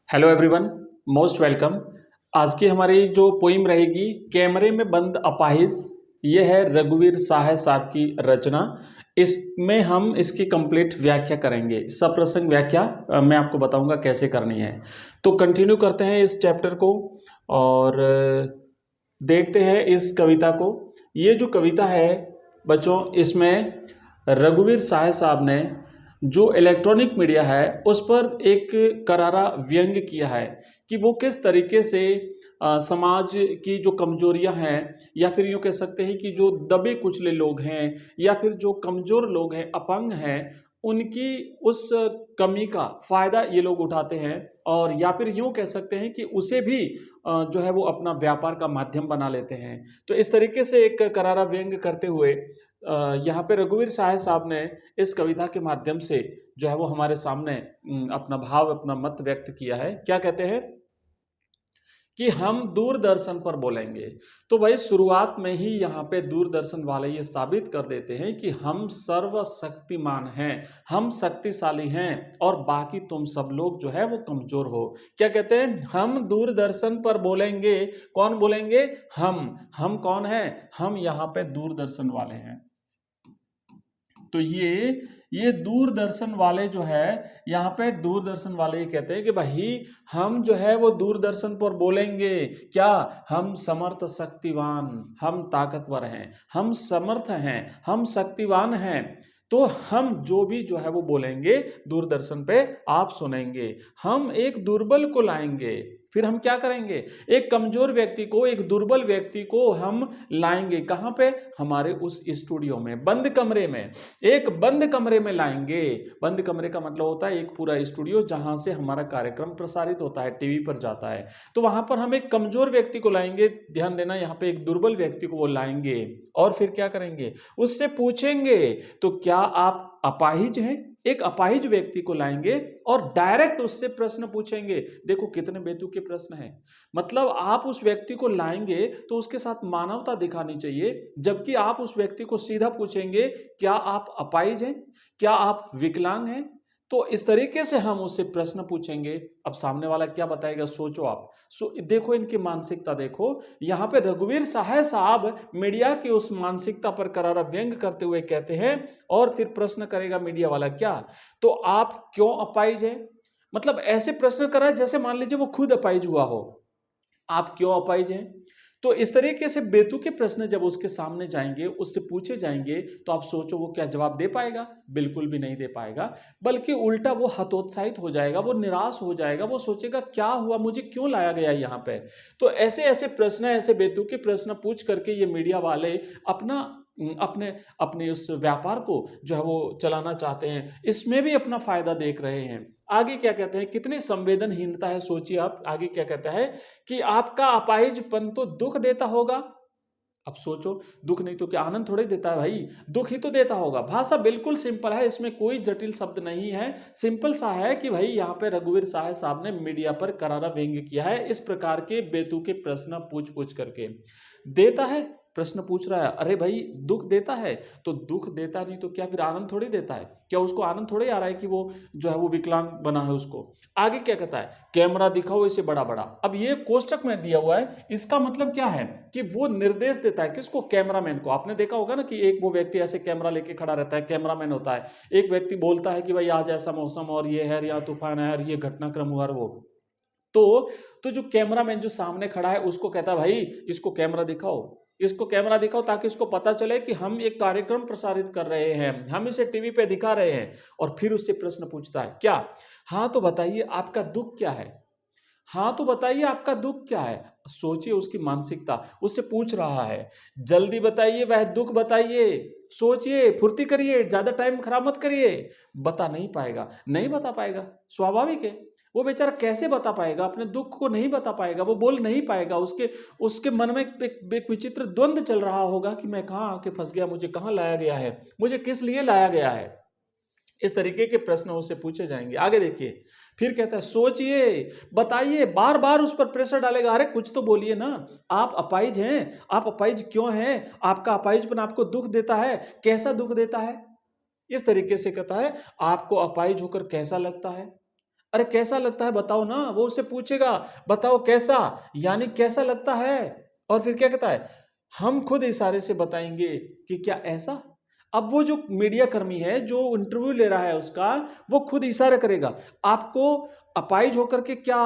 Hello everyone, most welcome. आज की हमारी जो पोइम रहेगी कैमरे में बंद अपाहिज, ये है रघुवीर साहे साहब की रचना। इसमें हम इसकी कंप्लीट व्याख्या करेंगे। सप्रसंग व्याख्या मैं आपको बताऊंगा कैसे करनी है। तो कंटिन्यू करते हैं इस चैप्टर को और देखते हैं इस कविता को। ये जो कविता है बच्चों, इसमें रघुवीर साहे साहब ने जो इलेक्ट्रॉनिक मीडिया है उस पर एक करारा व्यंग किया है कि वो किस तरीके से समाज की जो कमजोरियां हैं, या फिर यूँ कह सकते हैं कि जो दबे कुचले लोग हैं या फिर जो कमजोर लोग हैं, अपंग हैं, उनकी उस कमी का फायदा ये लोग उठाते हैं। और या फिर यूँ कह सकते हैं कि उसे भी जो है वो अपना व्यापार का माध्यम बना लेते हैं। तो इस तरीके से एक करारा व्यंग करते हुए यहाँ पे रघुवीर साहे साहब ने इस कविता के माध्यम से जो है वो हमारे सामने अपना भाव, अपना मत व्यक्त किया है। क्या कहते हैं कि हम दूरदर्शन पर बोलेंगे। तो भाई शुरुआत में ही यहाँ पे दूरदर्शन वाले ये साबित कर देते हैं कि हम सर्वशक्तिमान हैं, हम शक्तिशाली हैं और बाकी तुम सब लोग जो है वो कमजोर हो। क्या कहते हैं? हम दूरदर्शन पर बोलेंगे। कौन बोलेंगे? हम कौन है? हम यहाँ पे दूरदर्शन वाले हैं। तो ये दूरदर्शन वाले जो है, यहाँ पे दूरदर्शन वाले ये कहते हैं कि भाई हम जो है वो दूरदर्शन पर बोलेंगे। क्या? हम समर्थ शक्तिवान, हम ताकतवर हैं, हम समर्थ हैं, हम शक्तिवान हैं। तो हम जो भी जो है वो बोलेंगे दूरदर्शन पे आप सुनेंगे। हम एक दुर्बल को लाएंगे। फिर हम क्या करेंगे? एक कमजोर व्यक्ति को, एक दुर्बल व्यक्ति को हम लाएंगे। कहाँ पे? हमारे उस स्टूडियो में, बंद कमरे में। एक बंद कमरे में लाएंगे। बंद कमरे का मतलब होता है एक पूरा स्टूडियो जहां से हमारा कार्यक्रम प्रसारित होता है, टीवी पर जाता है। तो वहां पर हम एक कमजोर व्यक्ति को लाएंगे। ध्यान देना, यहाँ पे एक दुर्बल व्यक्ति को वो लाएंगे और फिर क्या करेंगे? उससे पूछेंगे तो क्या आप अपाहिज हैं? एक अपाहिज व्यक्ति को लाएंगे और डायरेक्ट उससे प्रश्न पूछेंगे। देखो कितने बेतुके प्रश्न हैं। मतलब आप उस व्यक्ति को लाएंगे तो उसके साथ मानवता दिखानी चाहिए, जबकि आप उस व्यक्ति को सीधा पूछेंगे क्या आप अपाहिज हैं, क्या आप विकलांग हैं। तो इस तरीके से हम उससे प्रश्न पूछेंगे। अब सामने वाला क्या बताएगा, सोचो आप। देखो इनकी मानसिकता देखो। यहाँ पे रघुवीर साहे साहब मीडिया की उस मानसिकता पर करारा व्यंग करते हुए कहते हैं, और फिर प्रश्न करेगा मीडिया वाला, क्या तो आप क्यों अपाहिज हैं? मतलब ऐसे प्रश्न करा जैसे मान लीजिए वो खुद अपाहिज हुआ हो। आप क्यों अपाहिज हैं? तो इस तरीके से बेतुके प्रश्न जब उसके सामने जाएंगे, उससे पूछे जाएंगे, तो आप सोचो वो क्या जवाब दे पाएगा? बिल्कुल भी नहीं दे पाएगा। बल्कि उल्टा वो हतोत्साहित हो जाएगा, वो निराश हो जाएगा, वो सोचेगा क्या हुआ, मुझे क्यों लाया गया यहाँ पे। तो ऐसे ऐसे प्रश्न, ऐसे बेतुके प्रश्न पूछ करके ये मीडिया वाले अपना अपने अपने उस व्यापार को जो है वो चलाना चाहते हैं। इसमें भी अपना फायदा देख रहे हैं। आगे क्या कहते हैं, कितनी संवेदनहीनता है, सोचिए आप। आगे क्या कहता है कि आपका अपाहिजपन तो दुख देता होगा। अब सोचो, दुख नहीं तो क्या आनंद थोड़ी देता है भाई, दुख ही तो देता होगा। भाषा बिल्कुल सिंपल है, इसमें कोई जटिल शब्द नहीं है। सिंपल सा है कि भाई यहाँ पे रघुवीर साहे साहब ने मीडिया पर करारा व्यंग किया है इस प्रकार के बेतुके प्रश्न पूछ पूछ करके। देता है, प्रश्न पूछ रहा है, अरे भाई दुख देता है तो दुख देता नहीं तो क्या फिर आनंद थोड़ी देता है? क्या उसको आनंद थोड़ी आ रहा है कि वो जो है वो विकलांग बना है उसको? आगे क्या कहता है, कैमरा दिखाओ इसे बड़ा बड़ा। अब ये कोष्टक में दिया हुआ है, इसका मतलब क्या है कि वो निर्देश देता है किसको? कैमरामैन को। आपने देखा होगा ना कि एक वो व्यक्ति ऐसे कैमरा लेके खड़ा रहता है, कैमरामैन होता है। एक व्यक्ति बोलता है कि भाई आज ऐसा मौसम और ये है, यहाँ तूफान है और ये घटनाक्रम हुआ, वो तो जो कैमरामैन जो सामने खड़ा है उसको कहता है भाई इसको कैमरा दिखाओ, इसको कैमरा दिखाओ, ताकि इसको पता चले कि हम एक कार्यक्रम प्रसारित कर रहे हैं, हम इसे टीवी पे दिखा रहे हैं। और फिर उससे प्रश्न पूछता है, क्या? हाँ तो बताइए आपका दुख क्या है? हाँ तो बताइए आपका दुख क्या है? सोचिए उसकी मानसिकता। उससे पूछ रहा है, जल्दी बताइए वह दुख बताइए। सोचिए, फुर्ती करिए, ज्यादा टाइम खराब मत करिए। बता नहीं पाएगा, नहीं बता पाएगा, स्वाभाविक है। वो बेचारा कैसे बता पाएगा? अपने दुख को नहीं बता पाएगा, वो बोल नहीं पाएगा। उसके उसके मन में एक विचित्र द्वंद चल रहा होगा कि मैं कहाँ आके फंस गया, मुझे कहाँ लाया गया है, मुझे किस लिए लाया गया है। इस तरीके के प्रश्न उससे पूछे जाएंगे। आगे देखिए, फिर कहता है, सोचिए, बताइए। बार बार उस पर प्रेशर डालेगा, अरे कुछ तो बोलिए ना। आप अपाहिज हैं, आप अपाहिज क्यों हैं? आपका अपाहिजपन आपको दुख देता है, कैसा दुख देता है? इस तरीके से कहता है, आपको अपाहिज होकर कैसा लगता है? अरे कैसा लगता है बताओ ना, वो उससे पूछेगा बताओ कैसा, यानी कैसा लगता है। और फिर क्या कहता है, हम खुद इशारे से बताएंगे कि क्या ऐसा। अब वो जो मीडिया कर्मी है जो इंटरव्यू ले रहा है उसका, वो खुद इशारा करेगा। आपको अपाइज होकर के क्या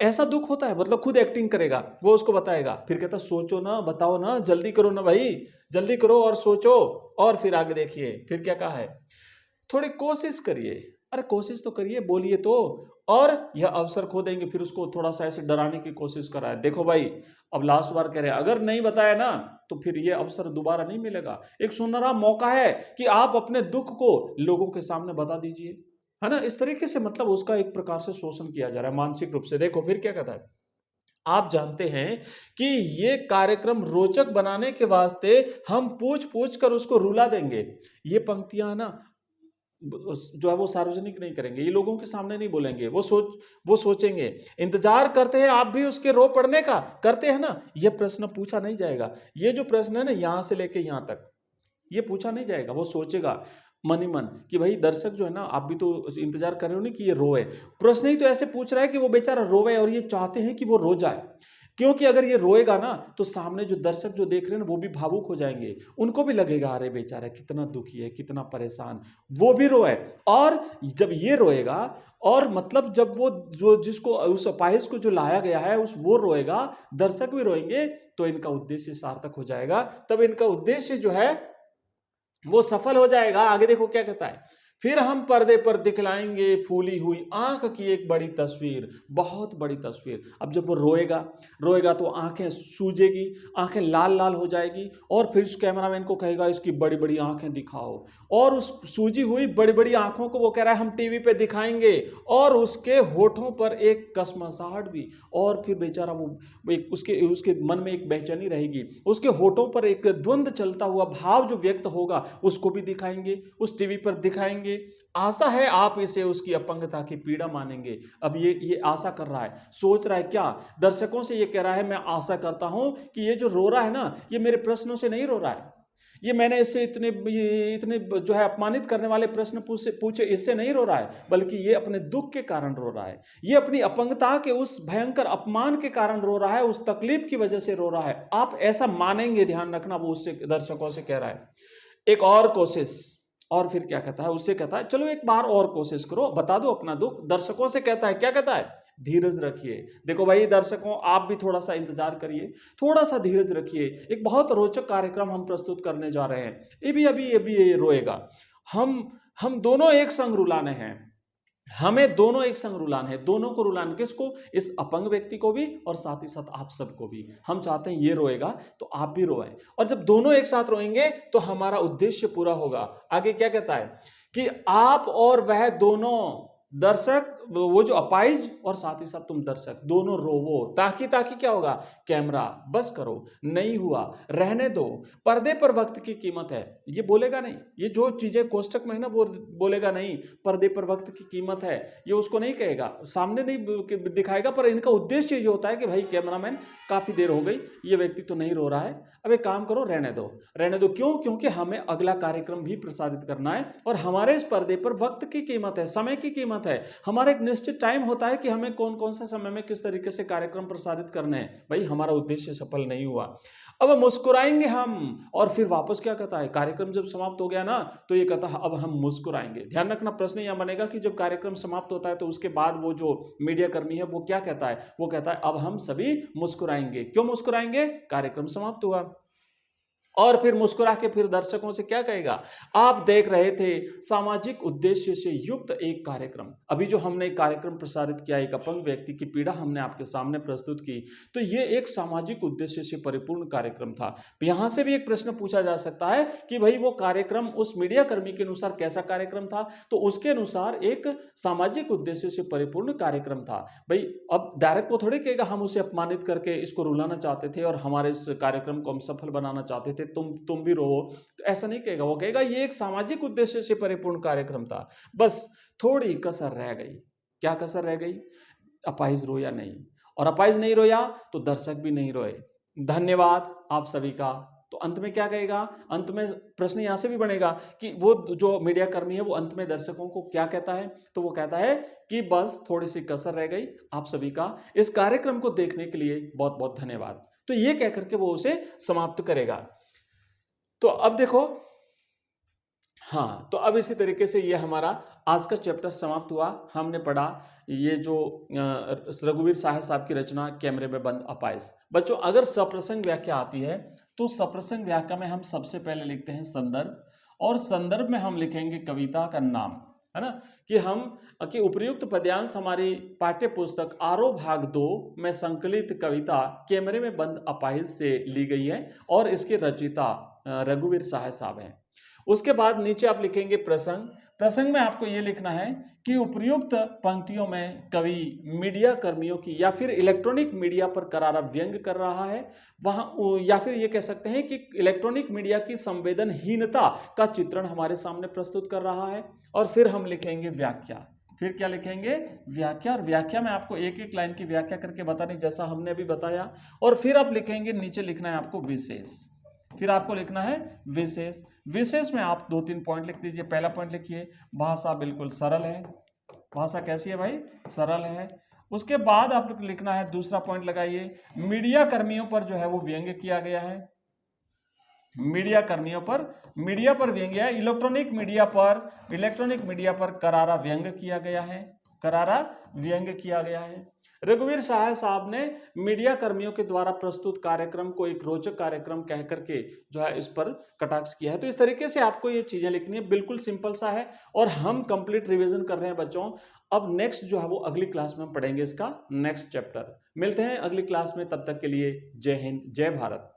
ऐसा दुख होता है, मतलब खुद एक्टिंग करेगा, वो उसको बताएगा। फिर कहता सोचो ना, बताओ ना, जल्दी करो ना भाई, जल्दी करो और सोचो। और फिर आगे देखिए फिर क्या कहा है, थोड़ी कोशिश करिए। अरे कोशिश तो करिए, बोलिए तो। और यह अवसर खो देंगे, फिर उसको थोड़ा सा ऐसे डराने की कोशिश कर रहा है, देखो भाई अब लास्ट बार कह रहे हैं, अगर नहीं बताया ना तो फिर यह अवसर दोबारा नहीं मिलेगा। एक सुनहरा मौका है कि आप अपने दुख को लोगों के सामने बता दीजिए, है ना। इस तरीके से मतलब उसका एक प्रकार से शोषण किया जा रहा है मानसिक रूप से। देखो फिर क्या कहता है, आप जानते हैं कि ये कार्यक्रम रोचक बनाने के वास्ते हम पूछ पूछ कर उसको रुला देंगे। ये पंक्तियां ना जो है वो सार्वजनिक नहीं करेंगे, ये लोगों के सामने नहीं बोलेंगे। वो सोचेंगे, इंतजार करते हैं आप भी उसके रो पड़ने का, करते हैं ना। ये प्रश्न पूछा नहीं जाएगा, ये जो प्रश्न है ना यहां से लेके यहां तक, ये पूछा नहीं जाएगा। वो सोचेगा मन ही मन कि भाई दर्शक जो है ना, आप भी तो इंतजार कर रहे हो ना कि ये रोए। प्रश्न ही तो ऐसे पूछ रहा है कि वो बेचारा रोए, और ये चाहते हैं कि वो रो जाए। क्योंकि अगर ये रोएगा ना तो सामने जो दर्शक जो देख रहे हैं ना वो भी भावुक हो जाएंगे, उनको भी लगेगा अरे बेचारा कितना दुखी है, कितना परेशान, वो भी रोए। और जब ये रोएगा, और मतलब जब वो जो जिसको उस अपाहिज को जो लाया गया है उस वो रोएगा, दर्शक भी रोएंगे, तो इनका उद्देश्य सार्थक हो जाएगा। तब इनका उद्देश्य जो है वो सफल हो जाएगा। आगे देखो क्या कहता है, फिर हम पर्दे पर दिखलाएंगे फूली हुई आंख की एक बड़ी तस्वीर, बहुत बड़ी तस्वीर। अब जब वो रोएगा, रोएगा तो आंखें सूजेगी, आंखें लाल लाल हो जाएगी, और फिर उस कैमरामैन को कहेगा इसकी बड़ी बड़ी आंखें दिखाओ। और उस सूजी हुई बड़ी बड़ी आंखों को वो कह रहा है हम टीवी पे दिखाएंगे, और उसके होठों पर एक कसमसाहट भी। और फिर बेचारा वो एक उसके उसके मन में एक बेचैनी रहेगी, उसके होठों पर एक द्वंद्व चलता हुआ भाव जो व्यक्त होगा उसको भी दिखाएंगे, उस टीवी पर दिखाएंगे। आशा है आप इसे उसकी अपंगता की पीड़ा मानेंगे। अब ये आशा कर रहा है, सोच रहा है क्या, दर्शकों से ये कह रहा है मैं आशा करता हूं कि ये जो रो रहा है ना, ये मेरे प्रश्नों से नहीं रो रहा है, ये मैंने इससे इतने जो है अपमानित करने वाले प्रश्न पूछे इससे नहीं रो रहा है, बल्कि ये अपने दुख के कारण रो रहा है, ये अपनी अपंगता के उस भयंकर अपमान के कारण रो रहा है, उस तकलीफ की वजह से रो रहा है। आप ऐसा मानेंगे, ध्यान रखना, वो उससे दर्शकों से कह रहा है एक और कोशिश। और फिर क्या कहता है, उससे कहता है चलो एक बार और कोशिश करो, बता दो अपना दुख। दर्शकों से कहता है, क्या कहता है, धीरज रखिए। देखो भाई दर्शकों, आप भी थोड़ा सा इंतजार करिए, थोड़ा सा धीरज रखिए, एक बहुत रोचक कार्यक्रम हम प्रस्तुत करने जा रहे हैं। ये भी ये रोएगा। हम दोनों एक संग रुलाने हैं, हमें दोनों एक संग रुलान है, दोनों को रुलान, किसको, इस अपंग व्यक्ति को भी और साथ ही साथ आप सबको भी। हम चाहते हैं ये रोएगा तो आप भी रोएं, और जब दोनों एक साथ रोएंगे तो हमारा उद्देश्य पूरा होगा। आगे क्या कहता है कि आप और वह दोनों दर्शक, वो जो अपाइज और साथ ही साथ तुम दर्शक दोनों रोवो, ताकि ताकि क्या होगा, कैमरा बस करो, नहीं हुआ रहने दो, पर्दे पर वक्त की कीमत है, ये बोलेगा नहीं, ये जो चीजें कोष्टक में है ना वो बोलेगा नहीं, पर्दे पर वक्त की कीमत है ये उसको नहीं कहेगा, सामने नहीं दिखाएगा। पर इनका उद्देश्य ये होता है कि भाई कैमरामैन काफी देर हो गई, ये व्यक्ति तो नहीं रो रहा है, अब एक काम करो, रहने दो, रहने दो। क्यों, क्योंकि हमें अगला कार्यक्रम भी प्रसारित करना है, और हमारे इस पर्दे पर वक्त की कीमत है, समय की कीमत है। हमारा एक निश्चित टाइम होता है कि हमें कौन कौन सा समय में किस तरीके से कार्यक्रम प्रसारित करने हैं। भाई हमारा उद्देश्य सफल नहीं हुआ, अब मुस्कुराएंगे हम। और फिर वापस क्या कहता है, कार्यक्रम जब समाप्त हो गया ना तो ये कहता है अब हम मुस्कुराएंगे। ध्यान रखना, प्रश्न यह बनेगा कि जब कार्यक्रम समाप्त होता है तो उसके बाद वो जो मीडिया कर्मी है वो क्या कहता है, वो कहता है अब हम सभी मुस्कुराएंगे। क्यों मुस्कुराएंगे, कार्यक्रम समाप्त हुआ। और फिर मुस्कुरा के फिर दर्शकों से क्या कहेगा, आप देख रहे थे सामाजिक उद्देश्य से युक्त एक कार्यक्रम। अभी जो हमने एक कार्यक्रम प्रसारित किया, एक अपंग व्यक्ति की पीड़ा हमने आपके सामने प्रस्तुत की, तो ये एक सामाजिक उद्देश्य से परिपूर्ण कार्यक्रम था। यहां से भी एक प्रश्न पूछा जा सकता है कि भाई वो कार्यक्रम उस मीडिया कर्मी के अनुसार कैसा कार्यक्रम था, तो उसके अनुसार एक सामाजिक उद्देश्य से परिपूर्ण कार्यक्रम था। भाई अब डायरेक्ट वो थोड़ी कहेगा हम उसे अपमानित करके इसको रुलाना चाहते थे और हमारे इस कार्यक्रम को हम सफल बनाना चाहते थे, तुम भी रहो, तो ऐसा नहीं कहेगा। वो कहेगा ये एक सामाजिक उद्देश्य से परिपूर्ण कार्यक्रम था, बस थोड़ी कसर रह गई। क्या कसर रह गई, अपाहिज रोया नहीं, और अपाहिज नहीं रोया तो दर्शक भी नहीं रोए। धन्यवाद आप सभी का। तो अंत में क्या कहेगा, अंत में प्रश्न यहां से भी बनेगा कि वो जो मीडिया कर्मी है वो अंत में दर्शकों को क्या कहता है, तो वो कहता है कि बस थोड़ी सी कसर रह गई, आप सभी का इस कार्यक्रम को देखने के लिए बहुत बहुत धन्यवाद। तो ये कहकर के वो उसे समाप्त करेगा। तो अब देखो, हाँ, तो अब इसी तरीके से ये हमारा आज का चैप्टर समाप्त हुआ। हमने पढ़ा ये जो रघुवीर साहे साहब की रचना कैमरे में बंद अपाइस। बच्चों अगर सप्रसंग व्याख्या आती है तो सप्रसंग व्याख्या में हम सबसे पहले लिखते हैं संदर्भ, और संदर्भ में हम लिखेंगे कविता का नाम, है ना, कि उपर्युक्त पद्यांश हमारी पाठ्य पुस्तक आरोह भाग 2 में संकलित कविता कैमरे में बंद अपाहिज से ली गई है और इसके रचयिता रघुवीर साहे साहब हैं। उसके बाद नीचे आप लिखेंगे प्रसंग। प्रसंग में आपको ये लिखना है कि उपर्युक्त पंक्तियों में कवि मीडिया कर्मियों की या फिर इलेक्ट्रॉनिक मीडिया पर करारा व्यंग कर रहा है, वहाँ या फिर ये कह सकते हैं कि इलेक्ट्रॉनिक मीडिया की संवेदनहीनता का चित्रण हमारे सामने प्रस्तुत कर रहा है। और फिर हम लिखेंगे व्याख्या। फिर क्या लिखेंगे, व्याख्या। और व्याख्या में आपको एक एक लाइन की व्याख्या करके बतानी, जैसा हमने अभी बताया। और फिर आप लिखेंगे, नीचे लिखना है आपको विशेष। फिर आपको लिखना है विशेष। विशेष में आप 2-3 पॉइंट लिख दीजिए। पहला पॉइंट लिखिए, भाषा बिल्कुल सरल है। भाषा कैसी है भाई, सरल है। उसके बाद आप लिखना है, दूसरा पॉइंट लगाइए, मीडिया कर्मियों पर जो है वो व्यंग्य किया गया है। मीडिया कर्मियों पर, मीडिया पर व्यंग्य है। इलेक्ट्रॉनिक मीडिया पर करारा व्यंग्य किया गया है, करारा व्यंग्य किया गया है। रघुवीर साहे साहब ने मीडिया कर्मियों के द्वारा प्रस्तुत कार्यक्रम को एक रोचक कार्यक्रम कह करके जो है इस पर कटाक्ष किया है। तो इस तरीके से आपको ये चीजें लिखनी है, बिल्कुल सिंपल सा है। और हम कंप्लीट रिवीजन कर रहे हैं बच्चों। अब नेक्स्ट जो है वो अगली क्लास में हम पढ़ेंगे इसका नेक्स्ट चैप्टर। मिलते हैं अगली क्लास में, तब तक के लिए जय हिंद, जय भारत।